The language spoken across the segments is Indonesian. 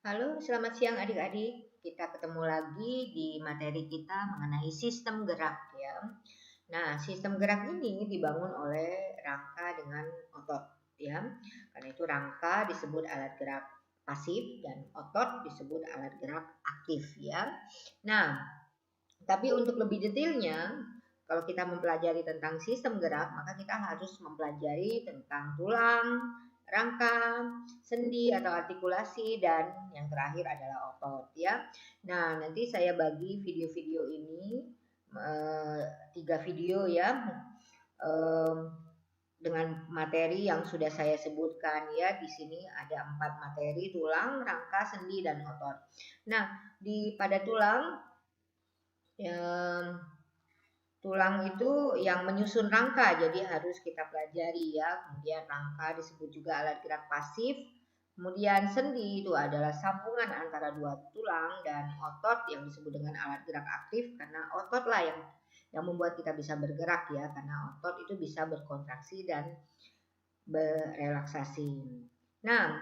Halo, selamat siang adik-adik. Kita ketemu lagi di materi kita mengenai sistem gerak ya. Nah, sistem gerak ini dibangun oleh rangka dengan otot ya. Karena itu rangka disebut alat gerak pasif dan otot disebut alat gerak aktif ya. Nah, tapi untuk lebih detailnya, kalau kita mempelajari tentang sistem gerak, maka kita harus mempelajari tentang tulang, rangka, sendi atau artikulasi, dan yang terakhir adalah otot ya. Nah, nanti saya bagi video-video ini 3 video ya, eh, dengan materi yang sudah saya sebutkan ya. Di sini ada 4 materi: tulang, rangka, sendi, dan otot. Nah, pada tulang, tulang itu yang menyusun rangka, jadi harus kita pelajari ya. Kemudian rangka disebut juga alat gerak pasif. Kemudian sendi itu adalah sambungan antara dua tulang, dan otot yang disebut dengan alat gerak aktif karena otot lah yang membuat kita bisa bergerak ya, karena otot itu bisa berkontraksi dan berelaksasi. Nah,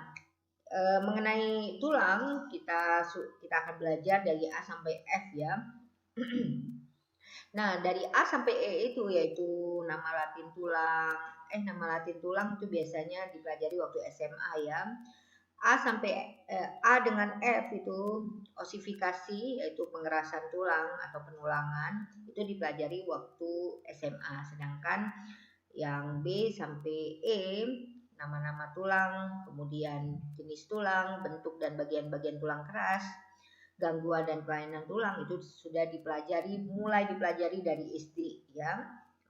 mengenai tulang kita akan belajar dari A sampai F ya. Nah, dari A sampai E itu yaitu nama Latin tulang. Nama Latin tulang itu biasanya dipelajari waktu SMA ya. A dengan F itu osifikasi, yaitu pengerasan tulang atau penulangan, itu dipelajari waktu SMA. Sedangkan yang B sampai E, nama-nama tulang, kemudian jenis tulang, bentuk dan bagian-bagian tulang keras, gangguan dan kelainan tulang, itu sudah mulai dipelajari dari SD ya.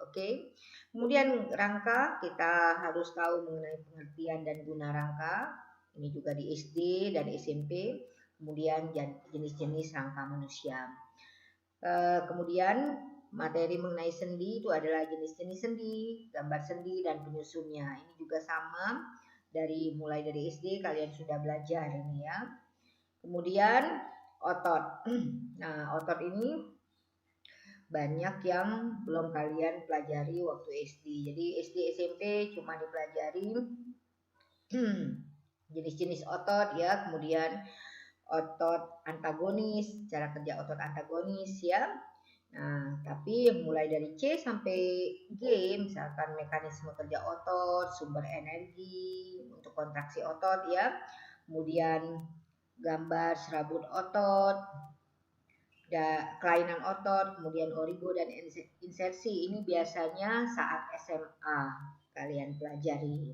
Oke. Kemudian rangka, kita harus tahu mengenai pengertian dan guna rangka. Ini juga di SD dan SMP. Kemudian jenis-jenis rangka manusia. Kemudian materi mengenai sendi itu adalah jenis-jenis sendi, gambar sendi dan penyusunnya. Ini juga sama, mulai dari SD kalian sudah belajar ini ya. Kemudian otot. Nah, otot ini banyak yang belum kalian pelajari waktu SD. Jadi SD SMP cuma dipelajari jenis-jenis otot ya. Kemudian otot antagonis, cara kerja otot antagonis ya. Nah, tapi mulai dari C sampai G, misalkan mekanisme kerja otot, sumber energi untuk kontraksi otot ya. Kemudian gambar serabut otot, kelainan otot, kemudian origo dan insersi. Ini biasanya saat SMA kalian pelajari.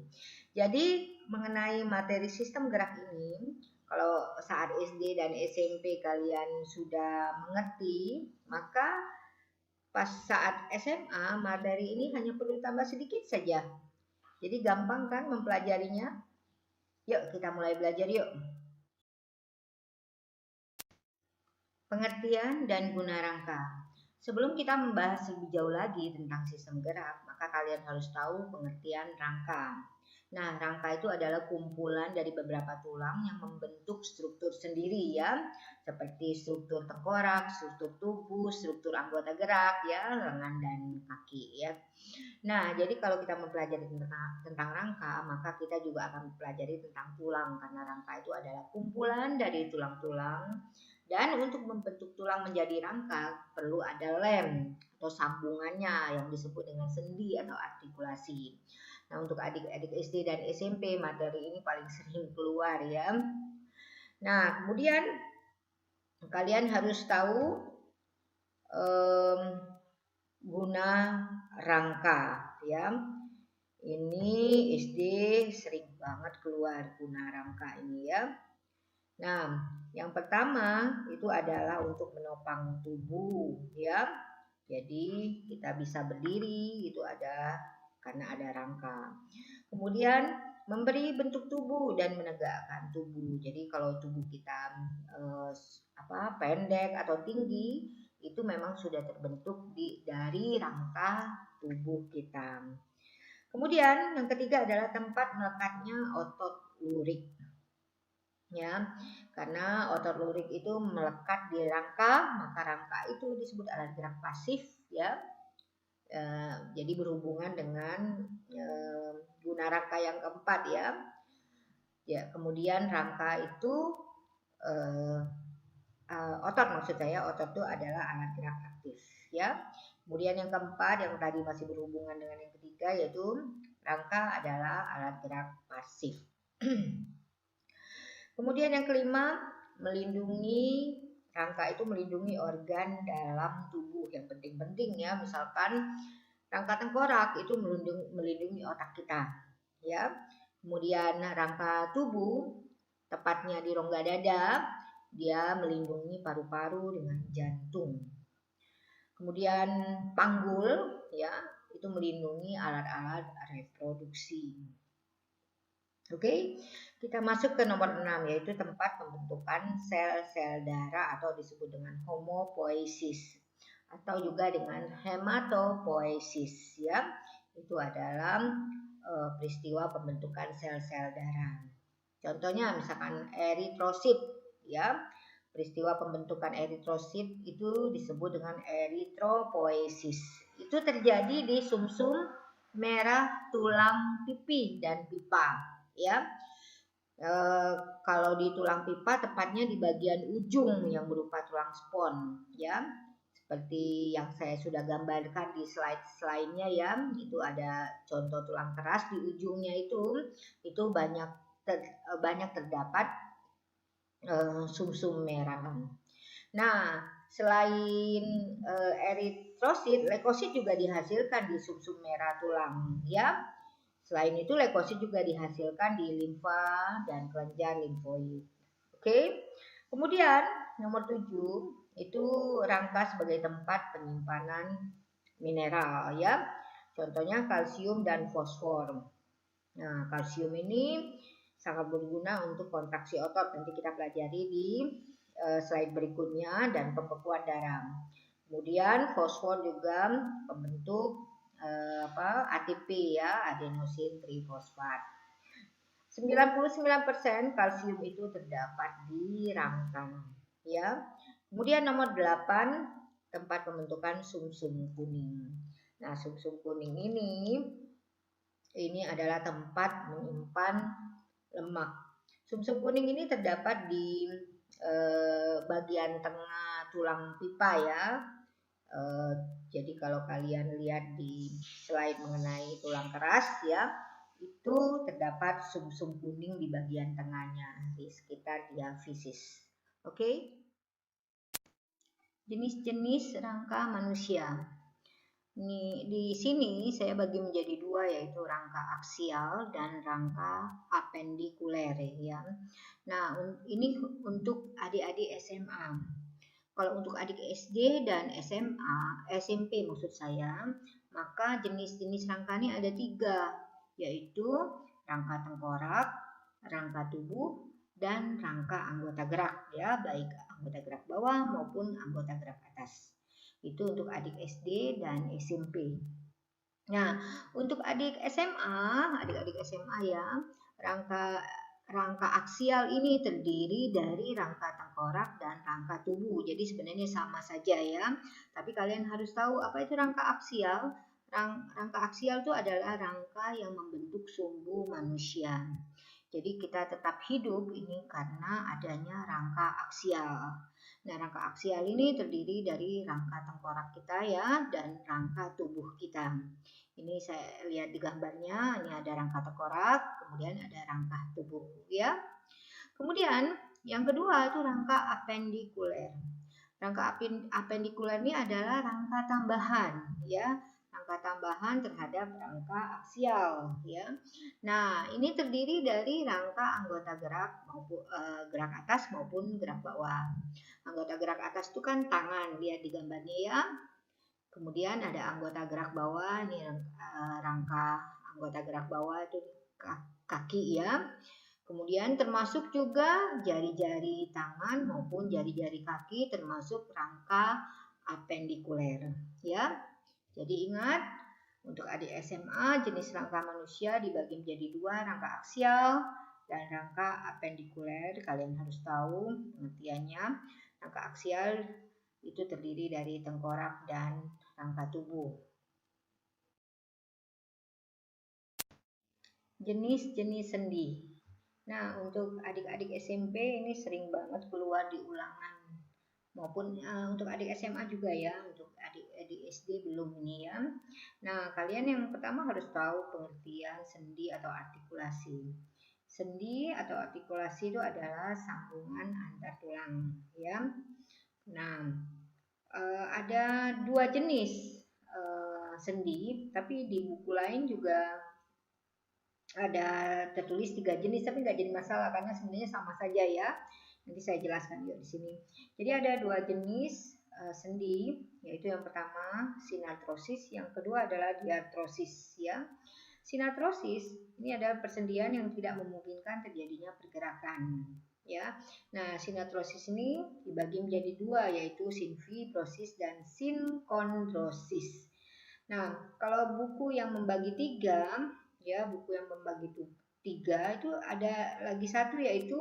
Jadi mengenai materi sistem gerak ini, kalau saat SD dan SMP kalian sudah mengerti, maka pas saat SMA materi ini hanya perlu tambah sedikit saja. Jadi gampang kan mempelajarinya? Yuk kita mulai belajar yuk. Pengertian dan guna rangka. Sebelum kita membahas lebih jauh lagi tentang sistem gerak, maka kalian harus tahu pengertian rangka. Nah, rangka itu adalah kumpulan dari beberapa tulang yang membentuk struktur sendiri ya, seperti struktur tengkorak, struktur tubuh, struktur anggota gerak ya, lengan dan kaki ya. Nah, jadi kalau kita mempelajari tentang rangka, maka kita juga akan mempelajari tentang tulang, karena rangka itu adalah kumpulan dari tulang-tulang. Dan untuk membentuk tulang menjadi rangka perlu ada lem atau sambungannya yang disebut dengan sendi atau artikulasi. Nah, untuk adik-adik SD dan SMP materi ini paling sering keluar ya. Nah, kemudian kalian harus tahu guna rangka ya. Ini SD sering banget keluar guna rangka ini ya. Nah, yang pertama itu adalah untuk menopang tubuh ya. Jadi kita bisa berdiri itu karena ada rangka. Kemudian memberi bentuk tubuh dan menegakkan tubuh. Jadi kalau tubuh kita pendek atau tinggi, itu memang sudah terbentuk dari rangka tubuh kita. Kemudian yang ketiga adalah tempat melekatnya otot lurik. Ya, karena otot lurik itu melekat di rangka, maka rangka itu disebut alat gerak pasif ya. Jadi berhubungan dengan guna rangka yang keempat ya. Ya, kemudian rangka itu otot, maksud saya otot itu adalah alat gerak aktif ya. Kemudian yang keempat yang tadi masih berhubungan dengan yang ketiga yaitu rangka adalah alat gerak pasif. Kemudian yang kelima, rangka itu melindungi organ dalam tubuh yang penting-penting ya. Misalkan rangka tengkorak itu melindungi otak kita ya. Kemudian rangka tubuh tepatnya di rongga dada, dia melindungi paru-paru dengan jantung. Kemudian panggul ya, itu melindungi alat-alat reproduksi. Oke, kita masuk ke nomor 6 yaitu tempat pembentukan sel-sel darah atau disebut dengan homopoiesis atau juga dengan hematopoiesis ya. Itu adalah peristiwa pembentukan sel-sel darah. Contohnya misalkan eritrosit ya. Peristiwa pembentukan eritrosit itu disebut dengan eritropoiesis. Itu terjadi di sumsum merah tulang pipi dan pipa ya. Kalau di tulang pipa tepatnya di bagian ujung yang berupa tulang spons ya. Seperti yang saya sudah gambarkan di slide lainnya ya. Itu ada contoh tulang keras di ujungnya itu banyak terdapat sumsum merah. Nah, selain eritrosit, leukosit juga dihasilkan di sumsum merah tulang ya. Selain itu leukosit juga dihasilkan di limfa dan kelenjar limfoid. Oke. Kemudian nomor 7 itu rangka sebagai tempat penyimpanan mineral ya. Contohnya kalsium dan fosfor. Nah, kalsium ini sangat berguna untuk kontraksi otot. Nanti kita pelajari di slide berikutnya dan pembekuan darah. Kemudian fosfor juga pembentuk ATP ya, adenosin trifosfat. 99% kalsium itu terdapat di rangka ya. Kemudian nomor 8 tempat pembentukan sumsum kuning. Nah, sumsum kuning ini adalah tempat menyimpan lemak. Sumsum kuning ini terdapat di bagian tengah tulang pipa ya. Jadi kalau kalian lihat di slide mengenai tulang keras ya, itu terdapat sumsum kuning di bagian tengahnya di sekitar diafisis. Oke. Jenis-jenis rangka manusia. Di sini saya bagi menjadi dua yaitu rangka aksial dan rangka apendikuler ya. Nah, ini untuk adik-adik SMA. Kalau untuk adik SD dan SMA, SMP maksud saya, maka jenis-jenis rangka ini ada 3, yaitu rangka tengkorak, rangka tubuh, dan rangka anggota gerak ya, baik anggota gerak bawah maupun anggota gerak atas. Itu untuk adik SD dan SMP. Nah, untuk adik adik-adik SMA ya, rangka aksial ini terdiri dari rangka tengkorak dan rangka tubuh. Jadi sebenarnya sama saja ya. Tapi kalian harus tahu apa itu rangka aksial. Rangka aksial itu adalah rangka yang membentuk sumbu manusia. Jadi kita tetap hidup ini karena adanya rangka aksial. Nah, rangka aksial ini terdiri dari rangka tengkorak kita ya dan rangka tubuh kita. Ini saya lihat di gambarnya, ini ada rangka tengkorak, kemudian ada rangka tubuh ya. Kemudian yang kedua itu rangka apendikuler. Rangka apendikuler ini adalah rangka tambahan ya. Rangka tambahan terhadap rangka aksial ya. Nah, ini terdiri dari rangka anggota gerak maupun gerak atas maupun gerak bawah. Anggota gerak atas itu kan tangan, lihat di gambarnya ya. Kemudian ada anggota gerak bawah, ini rangka anggota gerak bawah itu kaki ya. Kemudian termasuk juga jari-jari tangan maupun jari-jari kaki termasuk rangka apendikuler ya. Jadi ingat untuk adik SMA jenis rangka manusia dibagi menjadi 2, rangka aksial dan rangka apendikuler. Kalian harus tahu pengertiannya. Rangka aksial itu terdiri dari tengkorak dan rangka tubuh. Jenis-jenis sendi. Nah, untuk adik-adik SMP ini sering banget keluar di ulangan, maupun untuk adik SMA juga ya, untuk adik-adik SD belum ini ya. Nah, kalian yang pertama harus tahu pengertian sendi atau artikulasi. Sendi atau artikulasi itu adalah sambungan antar tulang ya. Nah, ada dua jenis sendi, tapi di buku lain juga ada tertulis 3 jenis, tapi nggak jadi masalah karena sebenarnya sama saja ya. Nanti saya jelaskan juga di sini. Jadi ada dua jenis sendi, yaitu yang pertama sinartrosis, yang kedua adalah diartrosis ya. Sinartrosis ini adalah persendian yang tidak memungkinkan terjadinya pergerakan ya. Nah, sinartrosis ini dibagi menjadi dua, yaitu sinfibrosis dan sinkondrosis. Nah, kalau buku yang membagi tiga, ya buku yang membagi tiga itu ada lagi satu, yaitu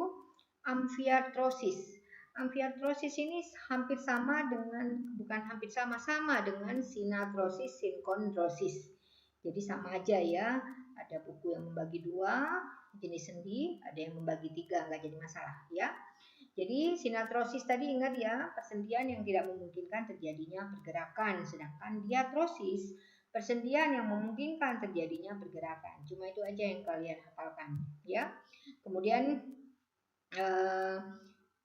amfiartrosis. Amfiartrosis ini hampir sama dengan, bukan hampir sama dengan sinartrosis, sinkondrosis. Jadi sama aja ya, ada buku yang membagi dua jenis sendi, ada yang membagi tiga, nggak jadi masalah ya. Jadi sinartrosis tadi ingat ya, persendian yang tidak memungkinkan terjadinya pergerakan, sedangkan diartrosis persendian yang memungkinkan terjadinya pergerakan. Cuma itu aja yang kalian hafalkan ya. Kemudian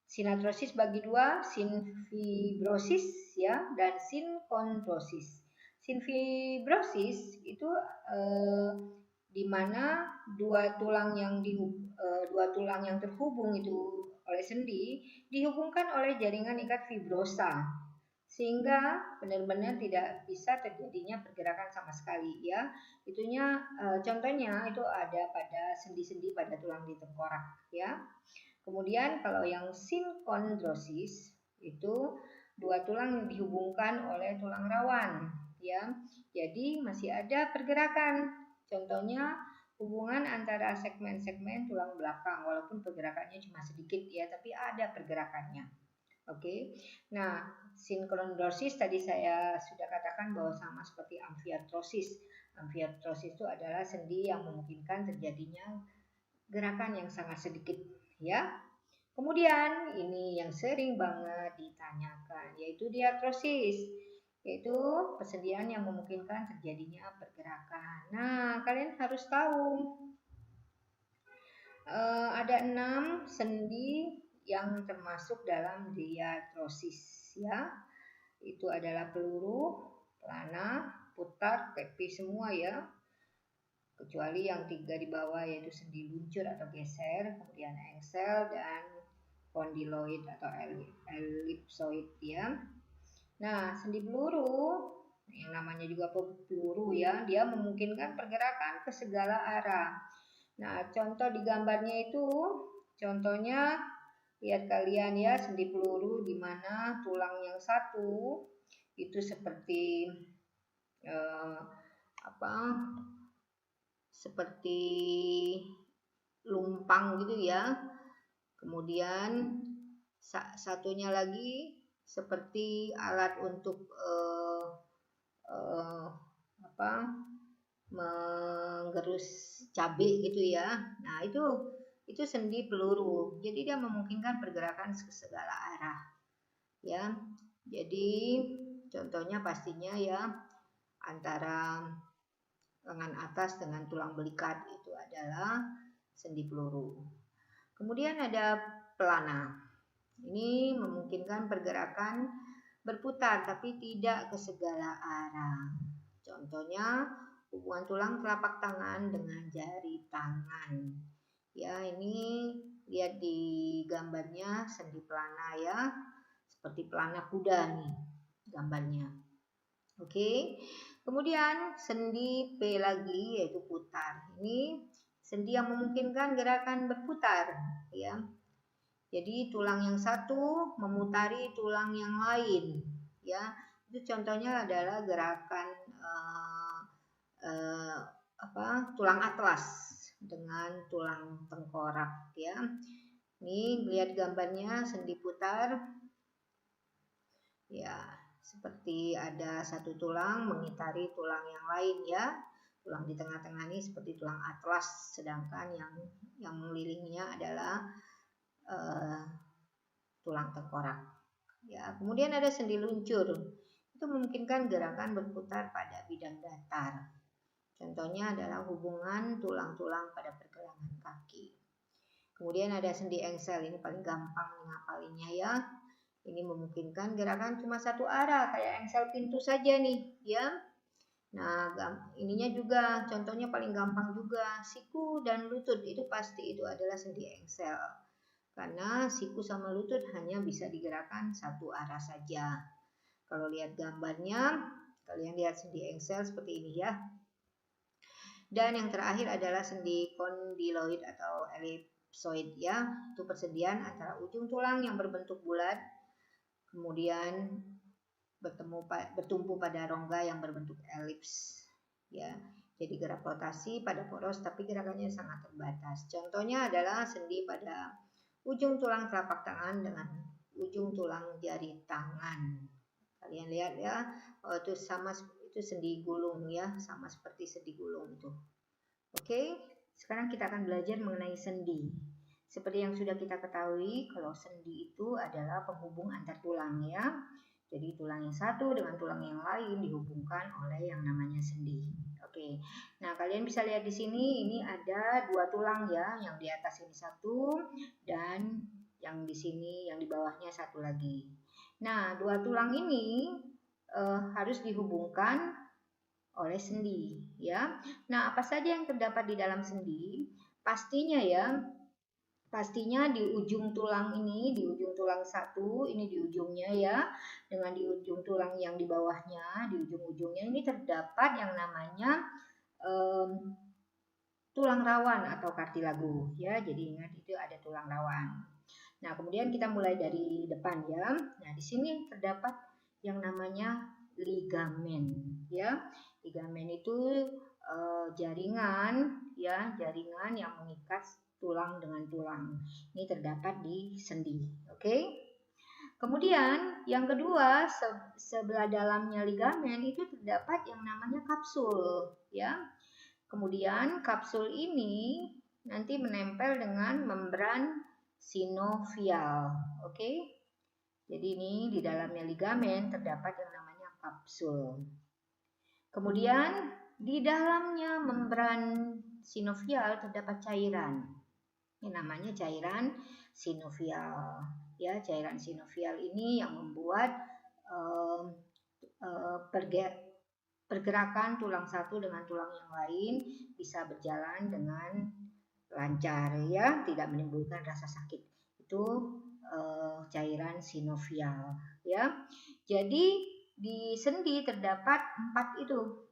sinartrosis bagi dua, sinfibrosis ya dan sinkondrosis. Sinfibrosis itu di mana dua tulang yang terhubung itu oleh sendi dihubungkan oleh jaringan ikat fibrosa, sehingga benar-benar tidak bisa terjadinya pergerakan sama sekali ya. Itunya contohnya itu ada pada sendi-sendi pada tulang di tengkorak ya. Kemudian kalau yang sinkondrosis itu dua tulang yang dihubungkan oleh tulang rawan ya. Jadi masih ada pergerakan. Contohnya hubungan antara segmen-segmen tulang belakang, walaupun pergerakannya cuma sedikit ya, tapi ada pergerakannya. Oke. Nah, sinkondrosis tadi saya sudah katakan bahwa sama seperti amfiartrosis. Amfiartrosis itu adalah sendi yang memungkinkan terjadinya gerakan yang sangat sedikit ya. Kemudian ini yang sering banget ditanyakan, yaitu diartrosis, yaitu persendian yang memungkinkan terjadinya pergerakan. Nah, kalian harus tahu ada 6 sendi yang termasuk dalam diartrosis ya. Itu adalah peluru, pelana, putar, kepi semua ya. Kecuali yang 3 di bawah, yaitu sendi luncur atau geser, kemudian engsel dan kondyloid atau ellipsoid ya. Nah, sendi peluru yang namanya juga peluru ya, dia memungkinkan pergerakan ke segala arah. Nah, contoh di gambarnya itu, contohnya lihat kalian ya, sendi peluru di mana tulang yang satu itu seperti seperti lumpang gitu ya. Kemudian satunya lagi seperti alat untuk menggerus cabai gitu ya. Nah, itu sendi peluru. Jadi dia memungkinkan pergerakan ke segala arah. Ya. Jadi contohnya pastinya ya antara lengan atas dengan tulang belikat itu adalah sendi peluru. Kemudian ada pelana. Ini memungkinkan pergerakan berputar tapi tidak ke segala arah. Contohnya hubungan tulang telapak tangan dengan jari tangan. Ya, ini lihat di gambarnya sendi pelana ya. Seperti pelana kuda nih gambarnya. Oke. Kemudian sendi P lagi, yaitu putar. Ini sendi yang memungkinkan gerakan berputar ya. Jadi tulang yang satu memutari tulang yang lain ya. Itu contohnya adalah gerakan tulang atlas dengan tulang tengkorak ya. Ini lihat gambarnya sendi putar. Ya, seperti ada satu tulang mengitari tulang yang lain ya. Tulang di tengah-tengah ini seperti tulang atlas, sedangkan yang mengelilingnya adalah tulang tengkorak. Ya, kemudian ada sendi luncur. Itu memungkinkan gerakan berputar pada bidang datar. Contohnya adalah hubungan tulang-tulang pada pergelangan kaki. Kemudian ada sendi engsel, ini paling gampang ngapalinnya ya. Ini memungkinkan gerakan cuma satu arah, kayak engsel pintu saja nih, ya. Nah, ininya juga contohnya paling gampang juga, siku dan lutut itu pasti itu adalah sendi engsel. Karena siku sama lutut hanya bisa digerakkan satu arah saja. Kalau lihat gambarnya, kalian lihat sendi engsel seperti ini ya. Dan yang terakhir adalah sendi kondyloid atau ellipsoid ya. Itu persediaan antara ujung tulang yang berbentuk bulat kemudian bertumpu pada rongga yang berbentuk elips ya. Jadi gerak rotasi pada poros tapi gerakannya sangat terbatas. Contohnya adalah sendi pada ujung tulang telapak tangan dengan ujung tulang jari tangan. Kalian lihat ya, itu sama, itu sendi gulung ya, sama seperti sendi gulung itu. Oke, sekarang kita akan belajar mengenai sendi. Seperti yang sudah kita ketahui, kalau sendi itu adalah penghubung antar tulang ya. Jadi tulang yang satu dengan tulang yang lain dihubungkan oleh yang namanya sendi. Oke, nah kalian bisa lihat di sini, ini ada dua tulang ya, yang di atas ini satu dan yang di sini, yang di bawahnya satu lagi. Nah, dua tulang ini harus dihubungkan oleh sendi ya. Nah, apa saja yang terdapat di dalam sendi? Pastinya ya, pastinya di ujung tulang ini, di ujung tulang satu, ini di ujungnya ya, dengan di ujung tulang yang di bawahnya, di ujung-ujungnya ini terdapat yang namanya tulang rawan atau kartilago ya. Jadi ingat itu ada tulang rawan. Nah, kemudian kita mulai dari depan ya. Nah, di sini terdapat yang namanya ligamen ya. Ligamen itu jaringan ya, jaringan yang mengikat tulang dengan tulang. Ini terdapat di sendi. Oke. Kemudian yang kedua, sebelah dalamnya ligamen itu terdapat yang namanya kapsul ya. Kemudian kapsul ini nanti menempel dengan membran sinovial. Oke. Jadi ini di dalamnya ligamen terdapat yang namanya kapsul. Kemudian di dalamnya membran sinovial terdapat cairan. Ini namanya cairan sinovial. Ya, cairan sinovial ini yang membuat pergerakan tulang satu dengan tulang yang lain bisa berjalan dengan lancar ya, tidak menimbulkan rasa sakit. Itu cairan sinovial ya. Jadi di sendi terdapat 4 itu.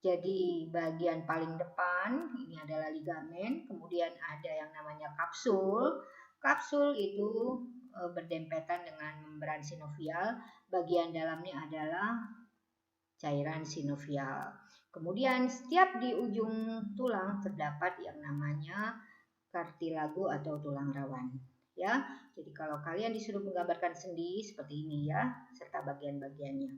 Jadi bagian paling depan ini adalah ligamen, kemudian ada yang namanya kapsul. Kapsul itu berdempetan dengan membran sinovial, bagian dalamnya adalah cairan sinovial. Kemudian setiap di ujung tulang terdapat yang namanya kartilago atau tulang rawan. Ya, jadi kalau kalian disuruh menggambarkan sendi seperti ini ya, serta bagian-bagiannya.